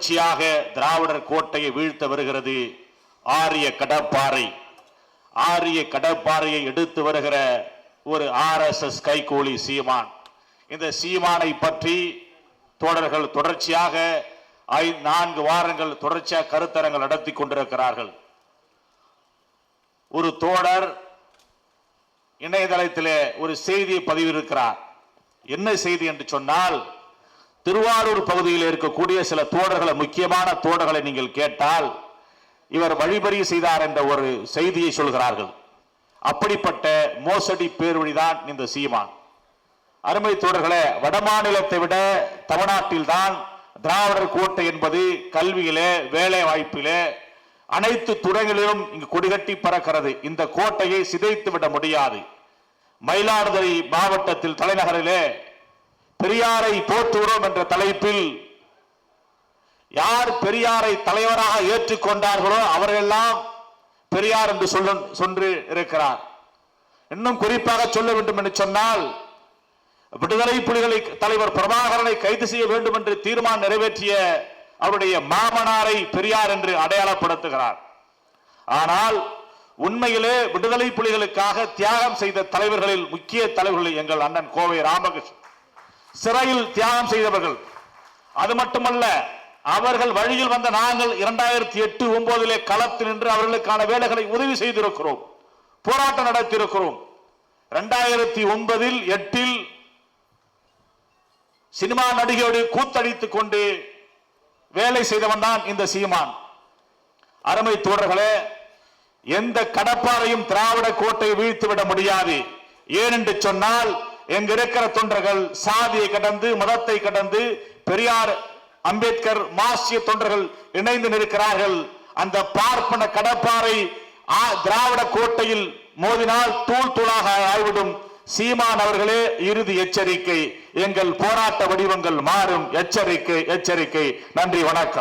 தொடர்ச்சியாக திராவிடர் கோட்டையை வீழ்த்த வருகிறது ஆரிய கடப்பாறை. ஆரிய கடப்பாறையை எடுத்து வருகிற ஒரு RSS கைகூலி சீமான். இந்த சீமானை பற்றி தோழர்கள் தொடர்ச்சியாக 4 வாரங்கள் தொடர்ச்சியாக கருத்தரங்கள் நடத்தி கொண்டிருக்கிறார்கள். ஒரு தோழர் இணையதளத்திலே ஒரு செய்தியை பதிவிருக்கிறார். என்ன செய்தி என்று சொன்னால், திருவாரூர் பகுதியில் இருக்கக்கூடிய சில தோழர்களை, முக்கியமான தோழர்களை நீங்கள் கேட்டால் இவர் வழிபறி செய்தார் என்ற ஒரு செய்தியை சொல்கிறார்கள். அப்படிப்பட்ட மோசடி பேர்வழிதான் இந்த சீமான். அருமை தோழர்களே, வடமாநிலத்தை விட தமிழ்நாட்டில் தான் திராவிடர் கோட்டை என்பது கல்வியிலே, வேலை வாய்ப்பிலே, அனைத்து துறைகளிலும் இங்கு கொடிகட்டி பறக்கிறது. இந்த கோட்டையை சிதைத்து விட முடியாது. மயிலாடுதுறை மாவட்டத்தில் தலைநகரிலே பெரியாரை போற்றுகிறோம் என்ற தலைப்பில் யார் பெரியாரை தலைவராக ஏற்றுக்கொண்டார்களோ அவரெல்லாம் பெரியார் என்று சொல்லி இருக்கிறார். இன்னும் குறிப்பாக சொல்ல வேண்டும் என்று சொன்னால், விடுதலை புலிகளை தலைவர் பிரபாகரனை கைது செய்ய வேண்டும் என்று தீர்மானம் நிறைவேற்றிய அவருடைய மாமனாரை பெரியார் என்று அடையாளப்படுத்துகிறார். ஆனால் உண்மையிலே விடுதலை புலிகளுக்காக தியாகம் செய்த தலைவர்களில் முக்கிய தலைவர்கள் எங்கள் அண்ணன் கோவை ராமகிருஷ்ணன். சிறையில் தியாகம் செய்தவர்கள். அது மட்டுமல்ல, அவர்கள் வழியில் வந்த நாங்கள் 2008-9 களத்தில் நின்று அவர்களுக்கான வேலைகளை உதவி செய்திருக்கிறோம், போராட்டம் நடத்தியிருக்கிறோம். 2009-8 சினிமா நடிகையோடு கூத்தடித்துக் கொண்டு வேலை செய்தவன் தான் இந்த சீமான். அருமை தோழர்களே, எந்த கடப்பாரையும் திராவிட கோட்டையை வீழ்த்துவிட முடியாது. ஏனென்று சொன்னால், எங்க இருக்கிற தொண்டர்கள் சாதியை கடந்து, மதத்தை கடந்து, பெரியார், அம்பேத்கர், மார்க்சிய தொண்டர்கள் இணைந்து நிற்கிறார்கள். அந்த பார்ப்பன கடப்பாரை திராவிட கோட்டையில் மோதினால் தூள் தூளாக ஆய்விடும். சீமான் அவர்களே, இறுதி எச்சரிக்கை. எங்கள் போராட்ட வடிவங்கள் மாறும். எச்சரிக்கை, எச்சரிக்கை. நன்றி, வணக்கம்.